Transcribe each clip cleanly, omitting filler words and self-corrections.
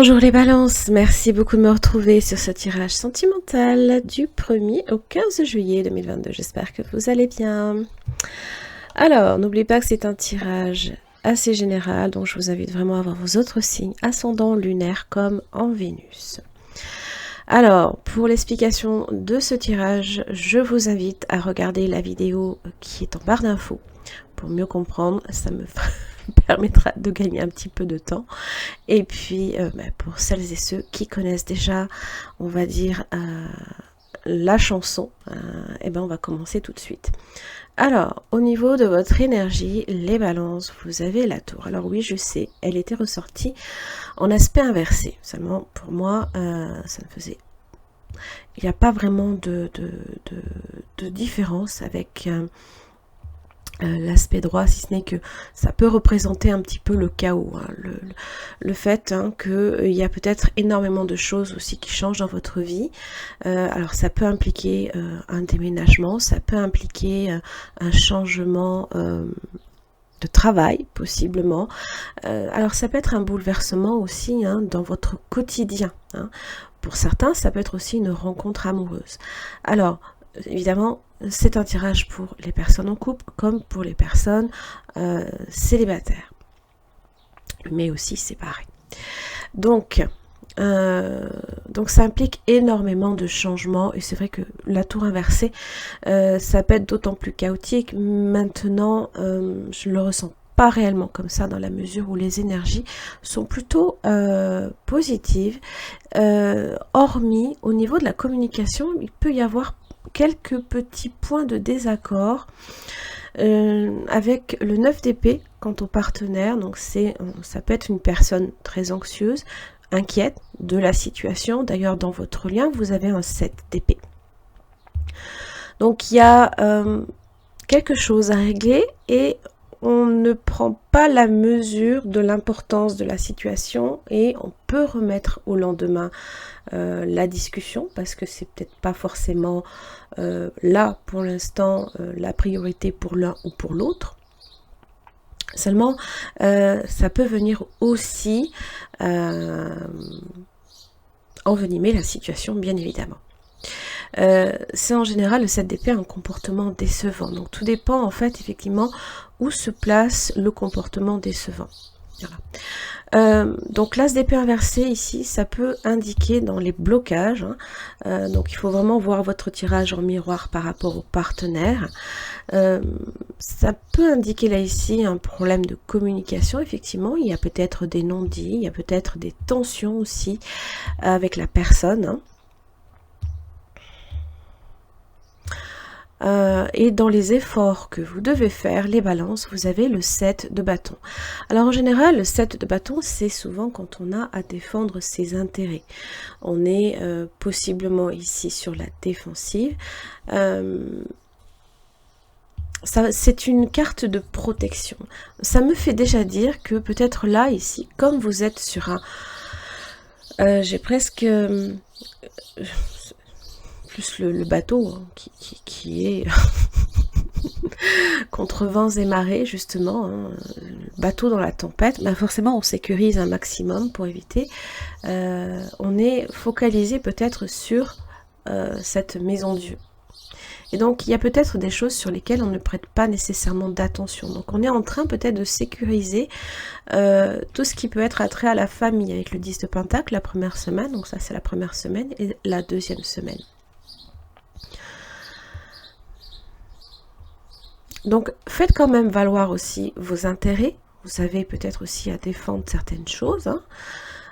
Bonjour les balances, merci beaucoup de me retrouver sur ce tirage sentimental du 1er au 15 juillet 2022. J'espère que vous allez bien. Alors, n'oubliez pas que c'est un tirage assez général, donc je vous invite vraiment à voir vos autres signes, ascendant, lunaire comme en Vénus. Alors, pour l'explication de ce tirage, je vous invite à regarder la vidéo qui est en barre d'infos pour mieux comprendre. Ça me permettra de gagner un petit peu de temps. Et puis, pour celles et ceux qui connaissent déjà, on va dire, la chanson, on va commencer tout de suite. Alors, au niveau de votre énergie, les balances, vous avez la tour. Alors oui, je sais, elle était ressortie en aspect inversé. Seulement, pour moi, ça ne faisait... Il n'y a pas vraiment de différence avec... l'aspect droit, si ce n'est que ça peut représenter un petit peu le chaos, hein, le fait qu'il y a peut-être énormément de choses aussi qui changent dans votre vie. Alors ça peut impliquer un déménagement, ça peut impliquer un changement de travail possiblement. Alors ça peut être un bouleversement aussi dans votre quotidien. Pour certains, ça peut être aussi une rencontre amoureuse. Alors évidemment, c'est un tirage pour les personnes en couple comme pour les personnes célibataires, mais aussi séparées. Donc ça implique énormément de changements et c'est vrai que la tour inversée, ça peut être d'autant plus chaotique. Maintenant, je ne le ressens pas réellement comme ça dans la mesure où les énergies sont plutôt positives, hormis au niveau de la communication, il peut y avoir quelques petits points de désaccord avec le 9 d'épée quant au partenaire. Donc ça peut être une personne très anxieuse, inquiète de la situation. D'ailleurs, dans votre lien, vous avez un 7 d'épée. Donc il y a quelque chose à régler et on ne prend pas la mesure de l'importance de la situation et on peut remettre au lendemain la discussion parce que c'est peut-être pas forcément là pour l'instant la priorité pour l'un ou pour l'autre. Seulement ça peut venir aussi envenimer la situation, bien évidemment. C'est en général le 7 d'épée un comportement décevant. Donc tout dépend en fait effectivement où se place le comportement décevant. Voilà. Donc l'as d'épée inversé ici, ça peut indiquer dans les blocages. Donc il faut vraiment voir votre tirage en miroir par rapport au partenaire. Ça peut indiquer là ici un problème de communication. Effectivement, il y a peut-être des non-dits, il y a peut-être des tensions aussi avec la personne. Et dans les efforts que vous devez faire, les balances, vous avez le 7 de bâton. Alors en général, le 7 de bâton, c'est souvent quand on a à défendre ses intérêts. On est possiblement ici sur la défensive. C'est une carte de protection. Ça me fait déjà dire que peut-être là, ici, comme vous êtes sur un... j'ai presque... plus le bateau qui est contre vents et marées justement, le bateau dans la tempête, forcément on sécurise un maximum pour éviter, on est focalisé peut-être sur cette maison Dieu. Et donc il y a peut-être des choses sur lesquelles on ne prête pas nécessairement d'attention. Donc on est en train peut-être de sécuriser tout ce qui peut être attrait à la famille avec le 10 de Pentacle la première semaine, donc ça c'est la première semaine, et la deuxième semaine. Donc faites quand même valoir aussi vos intérêts. Vous avez peut-être aussi à défendre certaines choses.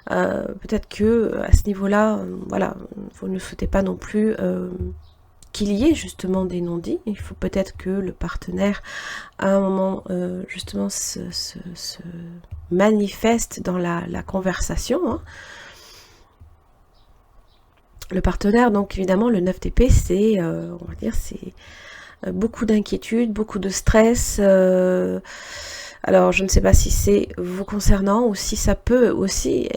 Peut-être que à ce niveau-là, voilà, vous ne souhaitez pas non plus qu'il y ait justement des non-dits. Il faut peut-être que le partenaire, à un moment, justement, se manifeste dans la conversation. Le partenaire, donc évidemment, le 9 d'épée, c'est, on va dire, c'est... beaucoup d'inquiétude, beaucoup de stress, Alors, je ne sais pas si c'est vous concernant ou si ça peut aussi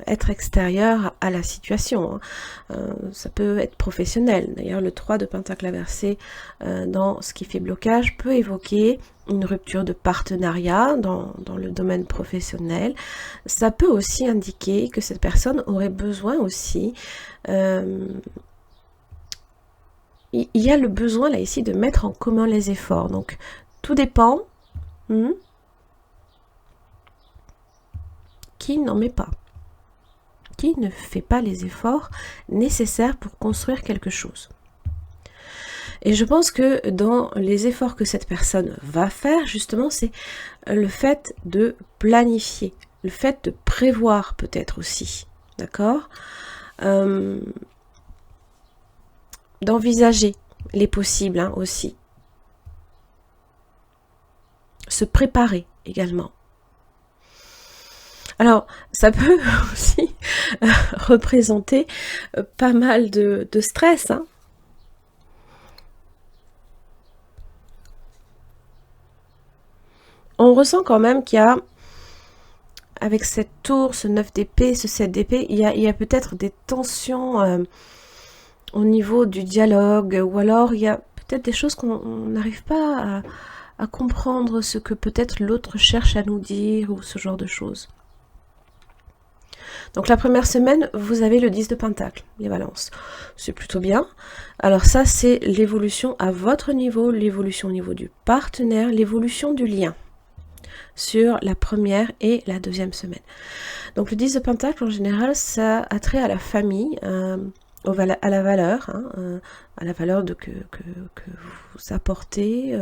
être extérieur à la situation, hein. Ça peut être professionnel. D'ailleurs, le 3 de Pentacle inversé dans ce qui fait blocage peut évoquer une rupture de partenariat dans le domaine professionnel. Ça peut aussi indiquer que cette personne aurait besoin aussi... il y a le besoin là ici de mettre en commun les efforts. Donc, tout dépend... qui n'en met pas, qui ne fait pas les efforts nécessaires pour construire quelque chose. Et je pense que dans les efforts que cette personne va faire, justement, c'est le fait de planifier, le fait de prévoir peut-être aussi, d'accord, d'envisager les possibles hein, aussi, se préparer également. Alors, ça peut aussi représenter pas mal de stress. Hein. On ressent quand même qu'il y a, avec cette tour, ce 9 d'épée, ce 7 d'épée, il y a peut-être des tensions au niveau du dialogue, ou alors il y a peut-être des choses qu'on n'arrive pas à comprendre ce que peut-être l'autre cherche à nous dire, ou ce genre de choses. Donc la première semaine, vous avez le 10 de Pentacle, les balances. C'est plutôt bien. Alors ça, c'est l'évolution à votre niveau, l'évolution au niveau du partenaire, l'évolution du lien sur la première et la deuxième semaine. Donc le 10 de Pentacle, en général, ça a trait à la famille, à la valeur, hein, à la valeur que vous apportez,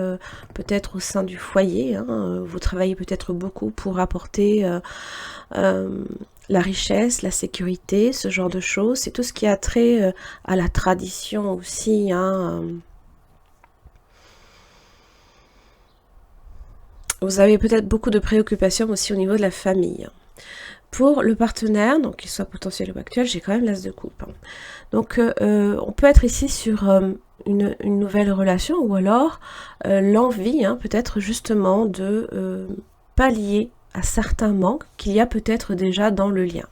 peut-être au sein du foyer. Hein, vous travaillez peut-être beaucoup pour apporter... la richesse, la sécurité, ce genre de choses, c'est tout ce qui a trait à la tradition aussi. Hein. Vous avez peut-être beaucoup de préoccupations aussi au niveau de la famille. Pour le partenaire, donc qu'il soit potentiel ou actuel, j'ai quand même l'as de coupe. Hein. Donc on peut être ici sur une nouvelle relation ou alors l'envie, hein, peut-être justement de pallier à certains manques qu'il y a peut-être déjà dans le lien.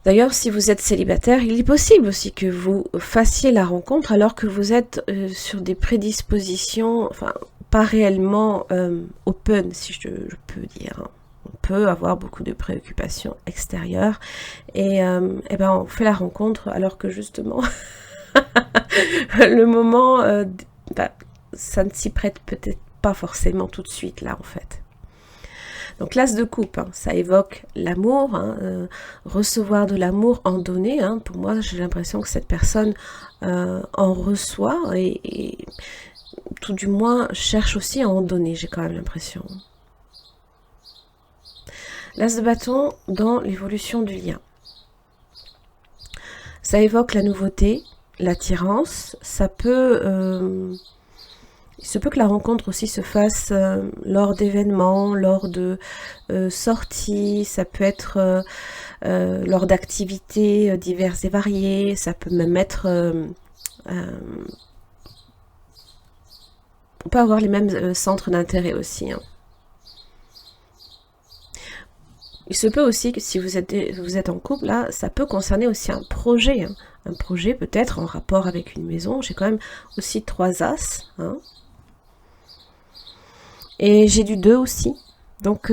D'ailleurs, si vous êtes célibataire, il est possible aussi que vous fassiez la rencontre alors que vous êtes sur des prédispositions, enfin, pas réellement open, si je peux dire. On peut avoir beaucoup de préoccupations extérieures et ben on fait la rencontre alors que justement, le moment, ça ne s'y prête peut-être pas forcément tout de suite là en fait. Donc l'as de coupe, hein, ça évoque l'amour, hein, recevoir de l'amour, en donner. Hein. Pour moi, j'ai l'impression que cette personne en reçoit et tout du moins cherche aussi à en donner, j'ai quand même l'impression. L'as de bâton dans l'évolution du lien. Ça évoque la nouveauté, l'attirance, ça peut... il se peut que la rencontre aussi se fasse lors d'événements, lors de sorties, ça peut être lors d'activités diverses et variées, ça peut même être... on peut avoir les mêmes centres d'intérêt aussi. Hein. Il se peut aussi que si vous êtes en couple, là, ça peut concerner aussi un projet. Hein. Un projet peut-être en rapport avec une maison. J'ai quand même aussi 3 as. Hein. Et j'ai du 2 aussi. Donc,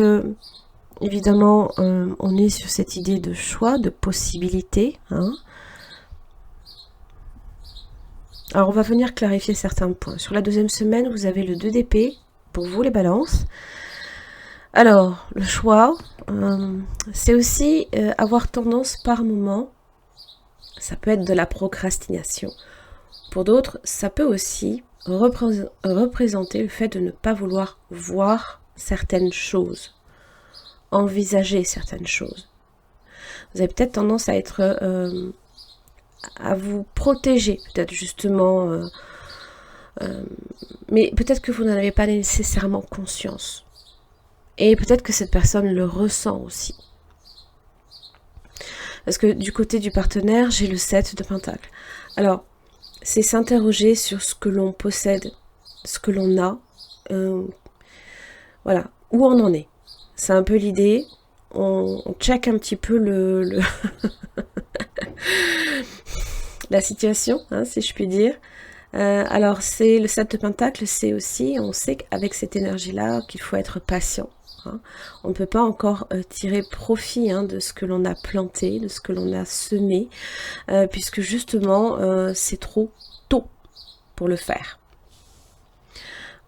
évidemment, on est sur cette idée de choix, de possibilité. Hein. Alors, on va venir clarifier certains points. Sur la deuxième semaine, vous avez le 2 d'épée, pour vous les balances. Alors, le choix, c'est aussi avoir tendance par moment, ça peut être de la procrastination. Pour d'autres, ça peut aussi représenter le fait de ne pas vouloir voir certaines choses, envisager certaines choses. Vous avez peut-être tendance à être, à vous protéger, peut-être justement, mais peut-être que vous n'en avez pas nécessairement conscience. Et peut-être que cette personne le ressent aussi. Parce que du côté du partenaire, j'ai le 7 de Pentacle. Alors, c'est s'interroger sur ce que l'on possède, ce que l'on a. Voilà, où on en est. C'est un peu l'idée. On check un petit peu la situation, hein, si je puis dire. Alors, c'est le 7 de Pentacle, c'est aussi, on sait qu'avec cette énergie-là, qu'il faut être patient. Hein. On ne peut pas encore tirer profit de ce que l'on a planté, de ce que l'on a semé, puisque justement, c'est trop tôt pour le faire.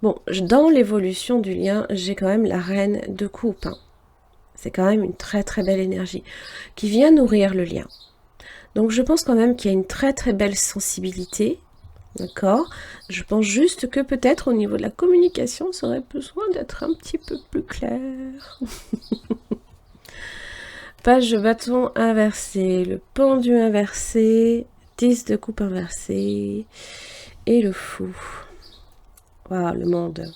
Bon, dans l'évolution du lien, j'ai quand même la reine de coupe. Hein. C'est quand même une très très belle énergie qui vient nourrir le lien. Donc je pense quand même qu'il y a une très très belle sensibilité. D'accord. Je pense juste que peut-être au niveau de la communication, ça aurait besoin d'être un petit peu plus clair. Page de bâton inversé, le pendu inversé, 10 de coupe inversé et le fou. Waouh, le monde.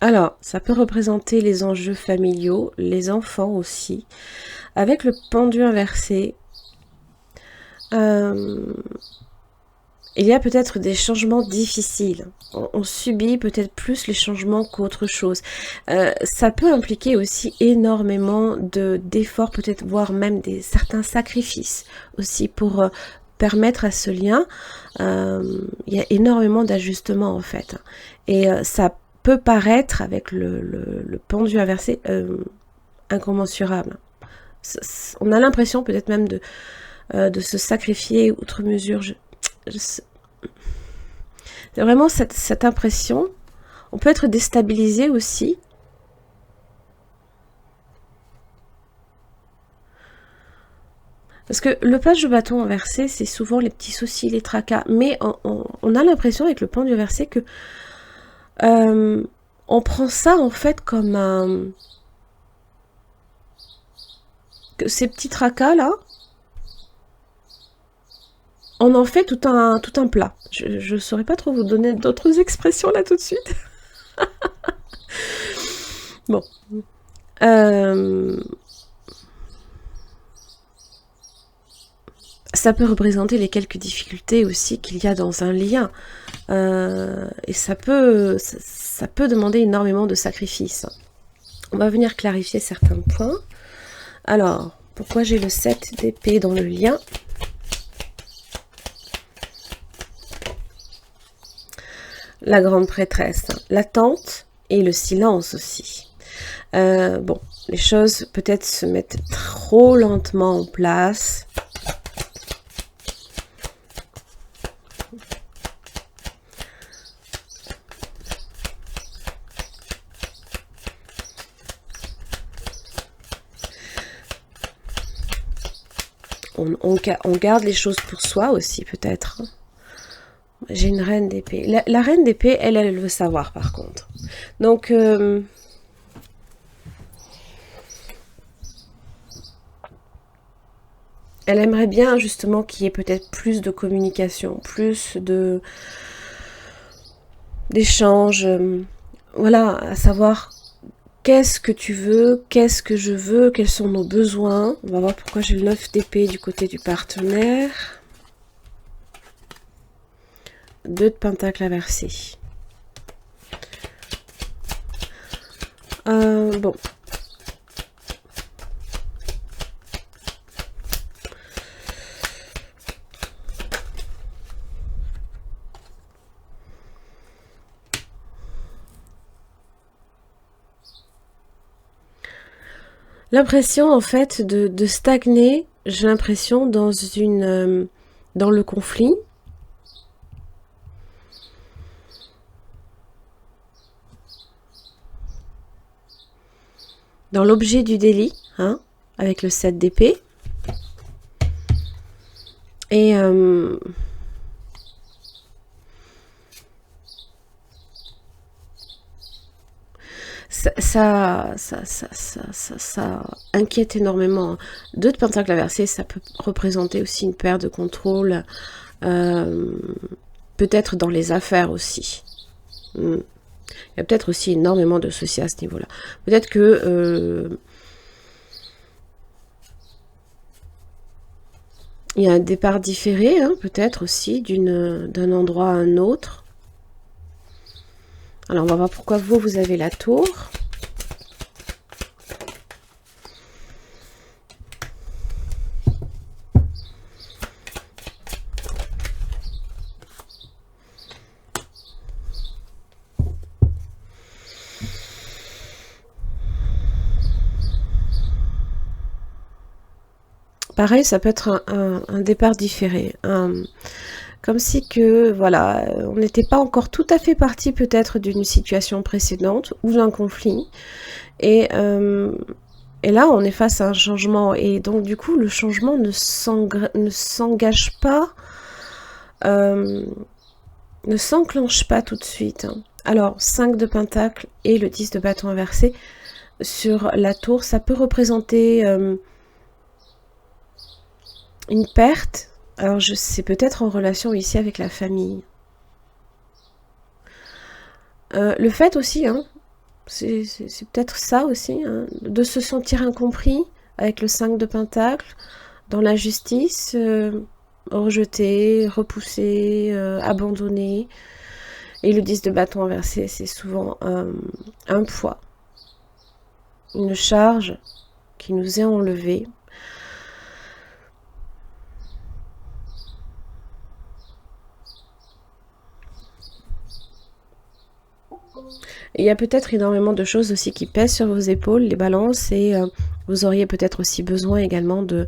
Alors, ça peut représenter les enjeux familiaux, les enfants aussi, avec le pendu inversé. Il y a peut-être des changements difficiles. On subit peut-être plus les changements qu'autre chose. Ça peut impliquer aussi énormément d'efforts, peut-être voire même certains sacrifices aussi pour permettre à ce lien. Il y a énormément d'ajustements en fait. Et ça peut paraître avec le pendu inversé incommensurable. On a l'impression peut-être même de se sacrifier outre mesure. C'est vraiment cette impression. On peut être déstabilisé aussi. Parce que le page de bâton inversé, c'est souvent les petits soucis, les tracas. Mais on a l'impression avec le pendu inversé que on prend ça en fait comme que ces petits tracas là, on en fait tout un plat. Je ne saurais pas trop vous donner d'autres expressions là tout de suite. Bon. Ça peut représenter les quelques difficultés aussi qu'il y a dans un lien. Et ça peut demander énormément de sacrifices. On va venir clarifier certains points. Alors, pourquoi j'ai le 7 d'épée dans le lien? La grande prêtresse, l'attente et le silence aussi. Bon, les choses peut-être se mettent trop lentement en place. On garde les choses pour soi aussi peut-être. J'ai une reine d'épée. La reine d'épée, elle veut savoir par contre. Donc, elle aimerait bien justement qu'il y ait peut-être plus de communication, plus d'échanges. Voilà, à savoir qu'est-ce que tu veux, qu'est-ce que je veux, quels sont nos besoins. On va voir pourquoi j'ai le 9 d'épée du côté du partenaire. 2 de pentacle inversé. Bon. L'impression en fait de stagner, j'ai l'impression dans le conflit. Dans l'objet du délit, hein, avec le 7 d'épée. Et ça inquiète énormément. 2 de pentacle inversé, ça peut représenter aussi une perte de contrôle, peut-être dans les affaires aussi. Il y a peut-être aussi énormément de soucis à ce niveau-là. Peut-être que Il y a un départ différé, hein, peut-être aussi, d'un endroit à un autre. Alors, on va voir pourquoi vous avez la tour. Pareil, ça peut être un départ différé. Comme si que, voilà, on n'était pas encore tout à fait parti peut-être d'une situation précédente ou d'un conflit. Et là, on est face à un changement. Et donc, du coup, le changement ne s'engage pas, ne s'enclenche pas tout de suite. Alors, 5 de pentacle et le 10 de bâton inversé sur la tour, ça peut représenter une perte. Alors, c'est peut-être en relation ici avec la famille. Le fait aussi, hein, c'est peut-être ça aussi, hein, de se sentir incompris avec le 5 de pentacle, dans l'injustice, rejeté, repoussé, abandonné. Et le 10 de bâton inversé, c'est souvent un poids, une charge qui nous est enlevée. Il y a peut-être énormément de choses aussi qui pèsent sur vos épaules, les balances, et vous auriez peut-être aussi besoin également de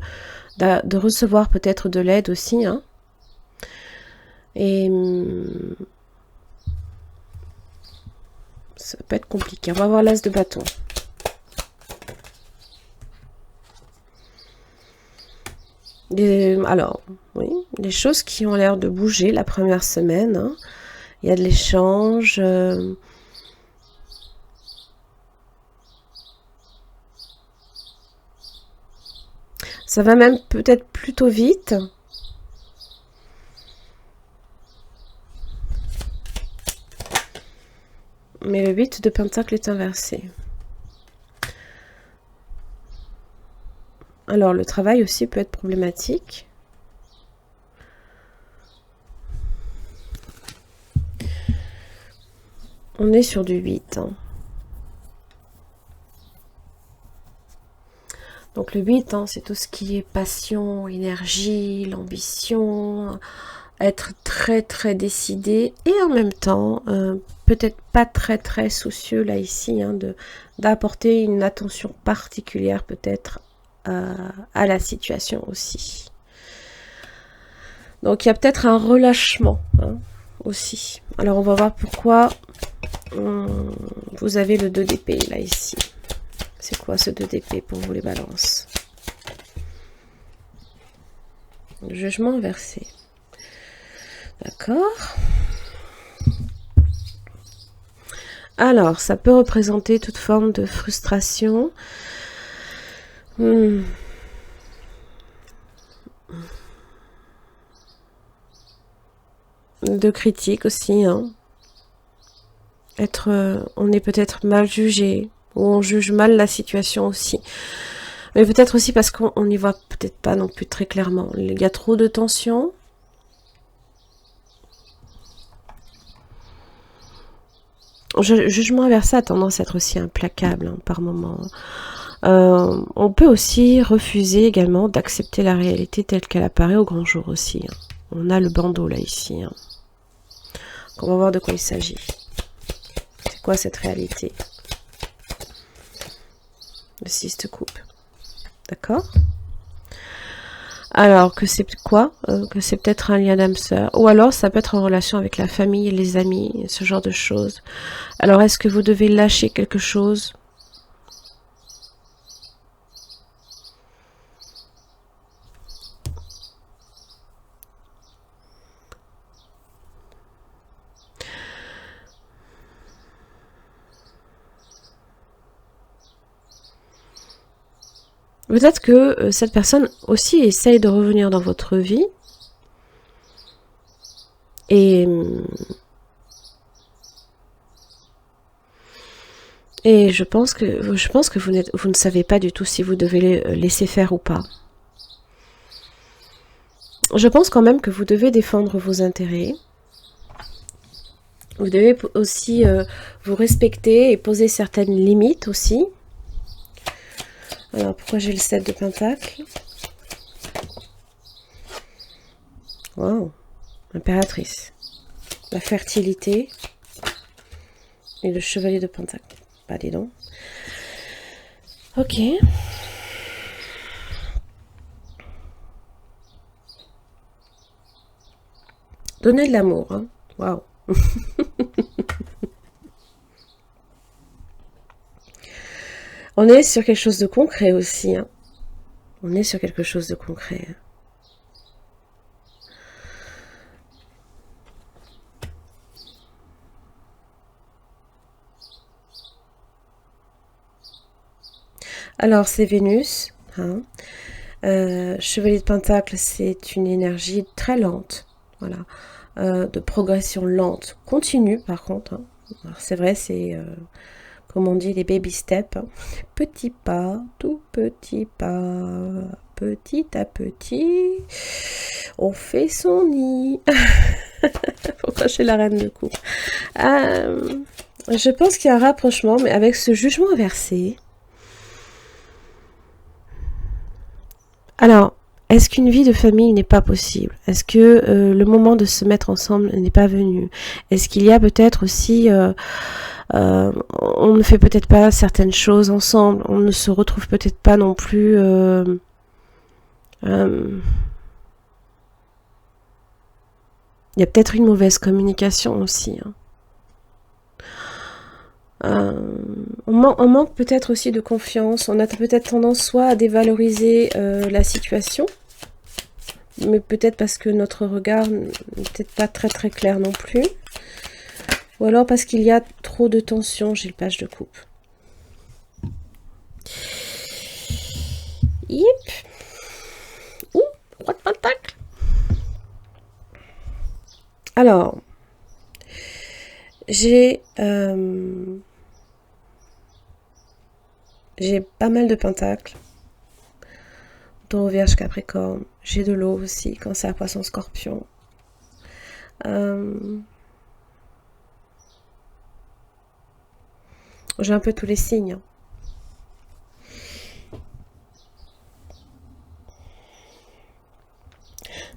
recevoir peut-être de l'aide aussi. Hein. Et ça peut être compliqué. On va voir l'as de bâton. Alors, oui, des choses qui ont l'air de bouger la première semaine. Hein. Il y a de l'échange. Ça va même peut-être plutôt vite. Mais le 8 de pentacle est inversé. Alors, le travail aussi peut être problématique. On est sur du 8. Hein. Donc le 8, hein, c'est tout ce qui est passion, énergie, l'ambition, être très très décidé et en même temps peut-être pas très très soucieux là ici hein, d'apporter une attention particulière peut-être à la situation aussi. Donc il y a peut-être un relâchement hein, aussi. Alors on va voir pourquoi vous avez le 2 d'épée là ici. C'est quoi ce 2 d'épée pour vous les balances? Le jugement inversé. D'accord. Alors, ça peut représenter toute forme de frustration. De critique aussi. Hein. On est peut-être mal jugé. Ou on juge mal la situation aussi. Mais peut-être aussi parce qu'on n'y voit peut-être pas non plus très clairement. Il y a trop de tension. Jugement inversé a tendance à être aussi implacable hein, par moment. On peut aussi refuser également d'accepter la réalité telle qu'elle apparaît au grand jour aussi. Hein. On a le bandeau là ici. Hein. On va voir de quoi il s'agit. C'est quoi cette réalité? Le 6 de coupe. D'accord? Alors, que c'est quoi? Que c'est peut-être un lien d'âme sœur. Ou alors, ça peut être en relation avec la famille, les amis, ce genre de choses. Alors, est-ce que vous devez lâcher quelque chose? Peut-être que cette personne aussi essaye de revenir dans votre vie. Et je pense que vous ne savez pas du tout si vous devez laisser faire ou pas. Je pense quand même que vous devez défendre vos intérêts. Vous devez aussi vous respecter et poser certaines limites aussi. Alors, pourquoi j'ai le 7 de Pentacle? Wow, impératrice. La fertilité et le chevalier de Pentacle. Bah, dis donc. Ok. Donnez de l'amour. Hein. Waouh. On est sur quelque chose de concret aussi. Hein. On est sur quelque chose de concret. Alors, c'est Vénus. Hein. Chevalier de Pentacle, c'est une énergie très lente. Voilà. De progression lente. Continue, par contre. Hein. C'est vrai, c'est... comme on dit, les baby steps, hein. Petits pas, tout petits pas, petit à petit, on fait son nid. Pourquoi j'ai la reine de coupe? Je pense qu'il y a un rapprochement, mais avec ce jugement inversé. Alors, est-ce qu'une vie de famille n'est pas possible? Est-ce que le moment de se mettre ensemble n'est pas venu? Est-ce qu'il y a peut-être aussi... on ne fait peut-être pas certaines choses ensemble, on ne se retrouve peut-être pas non plus... il y a peut-être une mauvaise communication aussi. Hein. On manque peut-être aussi de confiance, on a peut-être tendance soit à dévaloriser la situation, mais peut-être parce que notre regard n'est peut-être pas très très clair non plus. Ou alors parce qu'il y a trop de tension, j'ai le page de coupe. Yip. Ouh, roi de pentacle. Alors, j'ai pas mal de pentacles. Taureau, Vierge, Capricorne. J'ai de l'eau aussi, Cancer, Poisson, Scorpion. J'ai un peu tous les signes.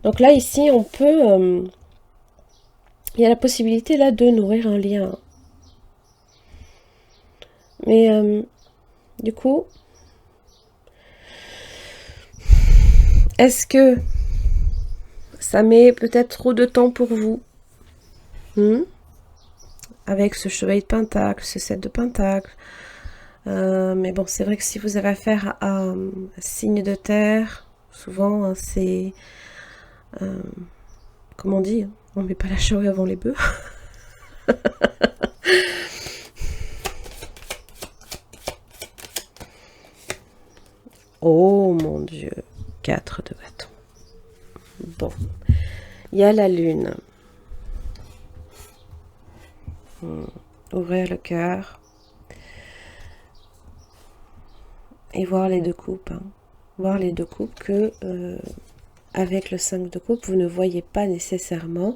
Donc là, ici, on peut... il y a la possibilité, là, de nourrir un lien. Mais, du coup... Est-ce que ça met peut-être trop de temps pour vous? Avec ce chevalier de pentacle, ce 7 de pentacle. Mais bon, c'est vrai que si vous avez affaire à un signe de terre, souvent, hein, c'est... comment on dit? On ne met pas la charrue avant les bœufs. Oh mon Dieu, 4 de bâton. Bon, il y a la lune. Ouvrir le cœur. Et voir les deux coupes. Hein. Voir les deux coupes que, avec le 5 de coupe, vous ne voyez pas nécessairement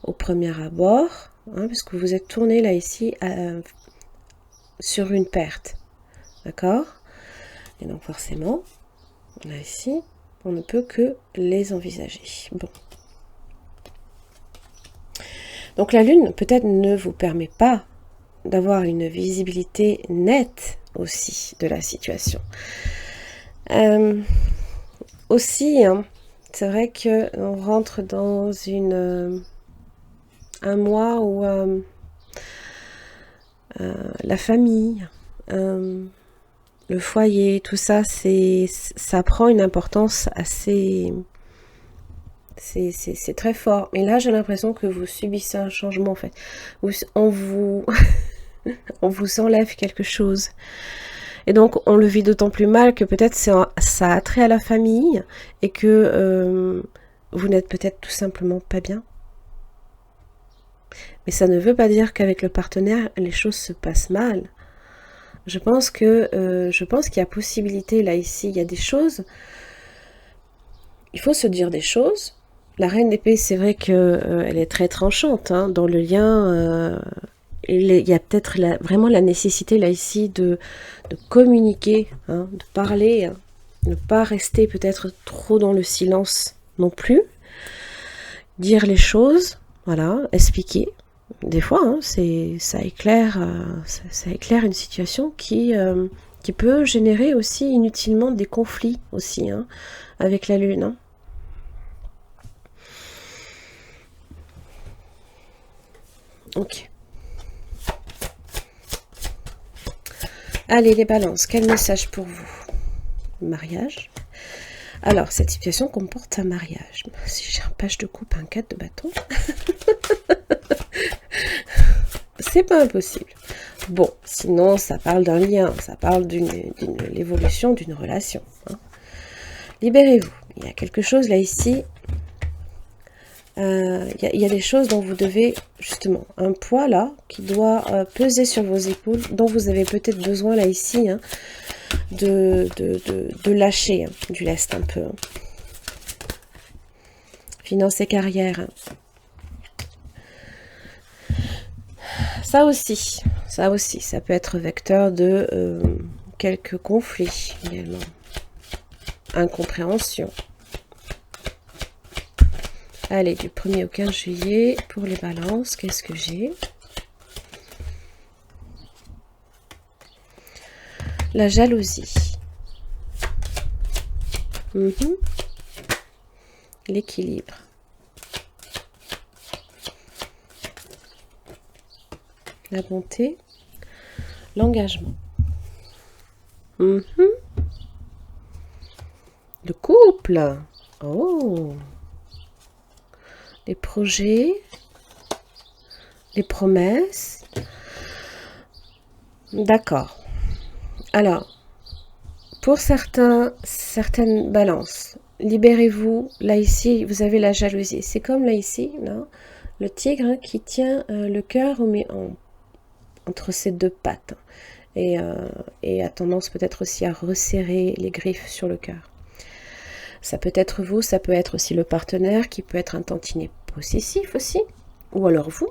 au premier abord. Hein, puisque vous êtes tourné là ici sur une perte. D'accord? Et donc forcément, là ici, on ne peut que les envisager. Bon. Donc la lune peut-être ne vous permet pas d'avoir une visibilité nette aussi de la situation. Aussi, hein, c'est vrai qu'on rentre dans un mois où la famille, le foyer, tout ça, ça prend une importance assez... C'est très fort. Mais là, j'ai l'impression que vous subissez un changement, en fait. On vous enlève quelque chose. Et donc, on le vit d'autant plus mal que peut-être ça a trait à la famille et que vous n'êtes peut-être tout simplement pas bien. Mais ça ne veut pas dire qu'avec le partenaire, les choses se passent mal. Je pense qu'il y a possibilité, là, ici, il y a des choses. Il faut se dire des choses. La reine d'épée, c'est vrai que elle est très tranchante hein, dans le lien. Il y a peut-être vraiment la nécessité là ici de communiquer, hein, de parler, hein, ne pas rester peut-être trop dans le silence non plus. Dire les choses, voilà, expliquer. Des fois, hein, ça éclaire une situation qui peut générer aussi inutilement des conflits aussi hein, avec la lune. Hein. Ok. Allez les balances, quel message pour vous? Mariage. Alors, cette situation comporte un mariage. Si j'ai un page de coupe, un 4 de bâton, c'est pas impossible. Bon, sinon, ça parle d'un lien, ça parle d'une l'évolution d'une relation. Hein. Libérez-vous. Il y a quelque chose là, ici. Il y a des choses dont vous devez, justement, un poids là, qui doit peser sur vos épaules, dont vous avez peut-être besoin là, ici, hein, de lâcher hein, du lest un peu. Hein. Finances et carrière. Hein. Ça aussi, ça peut être vecteur de quelques conflits également. Incompréhension. Allez, du 1er au 15 juillet, pour les balances, qu'est-ce que j'ai? La jalousie. L'équilibre. La bonté. L'engagement. Le couple. Oh. Les projets. Les promesses. D'accord. Alors, pour certaines balances, libérez-vous. Là, ici, vous avez la jalousie. C'est comme là, ici, là, le tigre hein, qui tient le cœur entre ses deux pattes. Et a tendance peut-être aussi à resserrer les griffes sur le cœur. Ça peut être vous, ça peut être aussi le partenaire qui peut être un tantinet possessif aussi. Ou alors vous.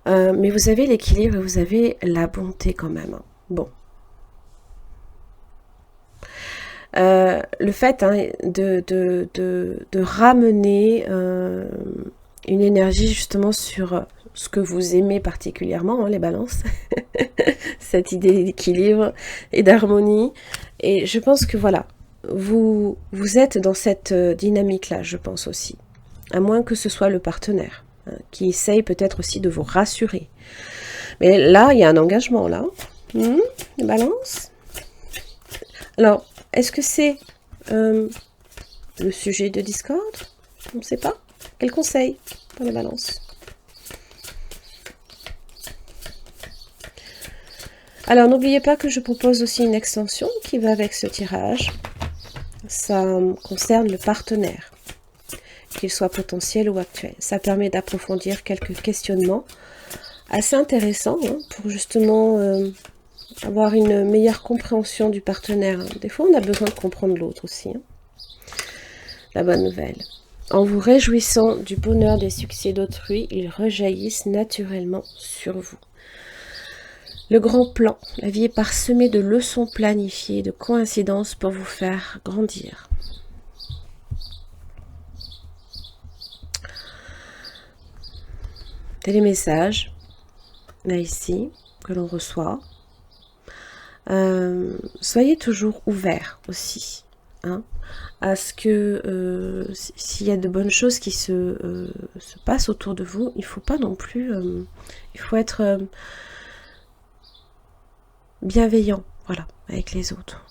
Mais vous avez l'équilibre et vous avez la bonté quand même. Bon. Le fait hein, de ramener une énergie justement sur ce que vous aimez particulièrement, hein, les balances, cette idée d'équilibre et d'harmonie. Et je pense que voilà, vous êtes dans cette dynamique-là, je pense aussi. À moins que ce soit le partenaire hein, qui essaye peut-être aussi de vous rassurer. Mais là, il y a un engagement, là. Les balances. Alors, est-ce que c'est le sujet de Discord? On ne sait pas. Quel conseil pour les balances? Alors, n'oubliez pas que je propose aussi une extension qui va avec ce tirage. Ça concerne le partenaire, qu'il soit potentiel ou actuel. Ça permet d'approfondir quelques questionnements assez intéressants hein, pour justement avoir une meilleure compréhension du partenaire. Des fois, on a besoin de comprendre l'autre aussi. Hein. La bonne nouvelle. En vous réjouissant du bonheur des succès d'autrui, ils rejaillissent naturellement sur vous. Le grand plan, la vie est parsemée de leçons planifiées, de coïncidences pour vous faire grandir. Télémessage, là ici, que l'on reçoit. Soyez toujours ouverts aussi, hein, à ce que s'il y a de bonnes choses qui se passent autour de vous, il ne faut pas non plus, il faut être bienveillant, voilà, avec les autres.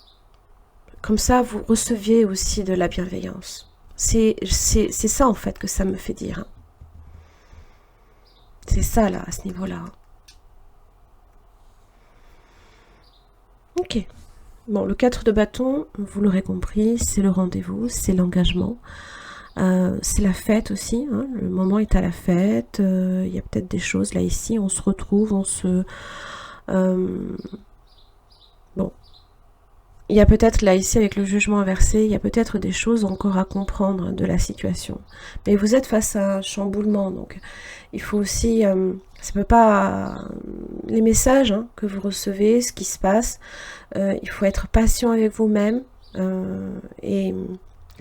Comme ça, vous receviez aussi de la bienveillance. C'est ça, en fait, que ça me fait dire. Hein. C'est ça, là, à ce niveau-là. Ok. Bon, le 4 de bâton, vous l'aurez compris, c'est le rendez-vous, c'est l'engagement. C'est la fête aussi, hein, le moment est à la fête, il y a peut-être des choses, là, ici, on se retrouve, on se... bon. il y a peut-être, là, ici, avec le jugement inversé, il y a peut-être des choses encore à comprendre de la situation. Mais vous êtes face à un chamboulement, donc il faut aussi... ça peut pas... les messages hein, que vous recevez, ce qui se passe, il faut être patient avec vous-même et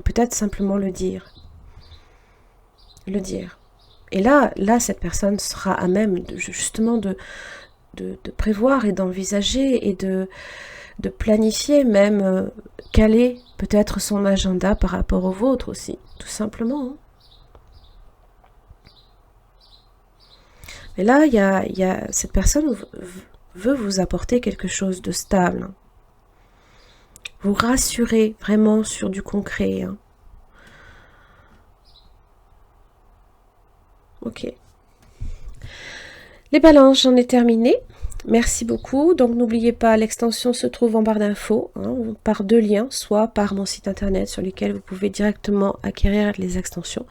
peut-être simplement le dire. Le dire. Et là, cette personne sera à même justement de prévoir et d'envisager et de planifier, même caler peut-être son agenda par rapport au vôtre aussi, tout simplement. Hein. Mais là, il y a cette personne veut vous apporter quelque chose de stable. Vous rassurer vraiment sur du concret. Hein. Ok. Les balances, j'en ai terminé. Merci beaucoup. Donc n'oubliez pas, l'extension se trouve en barre d'infos, hein, par 2 liens, soit par mon site internet sur lequel vous pouvez directement acquérir les extensions,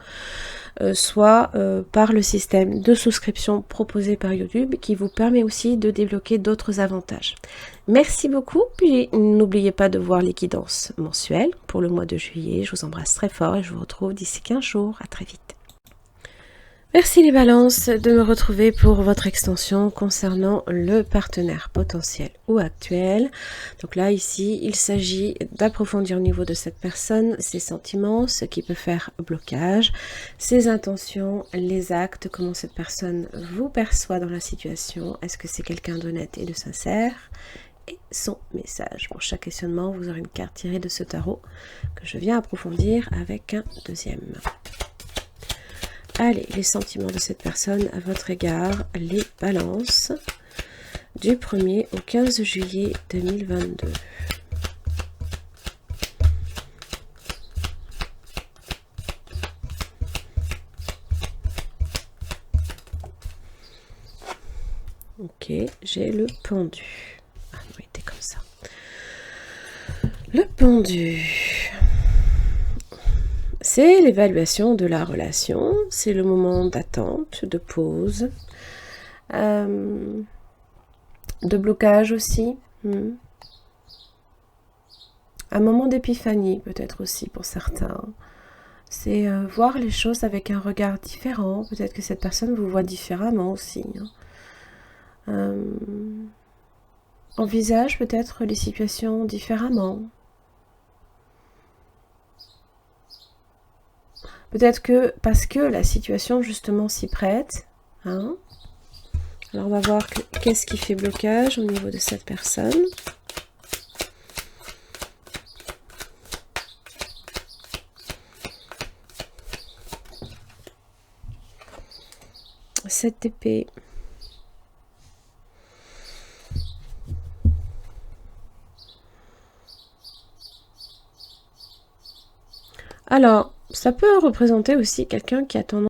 soit par le système de souscription proposé par YouTube qui vous permet aussi de débloquer d'autres avantages. Merci beaucoup, puis n'oubliez pas de voir les guidances mensuelles pour le mois de juillet. Je vous embrasse très fort et je vous retrouve d'ici 15 jours. À très vite. Merci les balances de me retrouver pour votre extension concernant le partenaire potentiel ou actuel. Donc là, ici, il s'agit d'approfondir au niveau de cette personne ses sentiments, ce qui peut faire blocage, ses intentions, les actes, comment cette personne vous perçoit dans la situation. Est-ce que c'est quelqu'un d'honnête et de sincère ? Et son message. Pour chaque questionnement, vous aurez une carte tirée de ce tarot que je viens approfondir avec un deuxième. Allez, les sentiments de cette personne à votre égard, les balances, du 1er au 15 juillet 2022. Ok, j'ai le pendu. Ah non, il était comme ça. Le pendu. C'est l'évaluation de la relation, c'est le moment d'attente, de pause, de blocage aussi. Un moment d'épiphanie peut-être aussi pour certains. C'est voir les choses avec un regard différent. Peut-être que cette personne vous voit différemment aussi. Envisage peut-être les situations différemment. Peut-être que parce que la situation justement s'y prête. Hein. Alors on va voir qu'est-ce qui fait blocage au niveau de cette personne. Cette épée. Alors, ça peut représenter aussi quelqu'un qui a tendance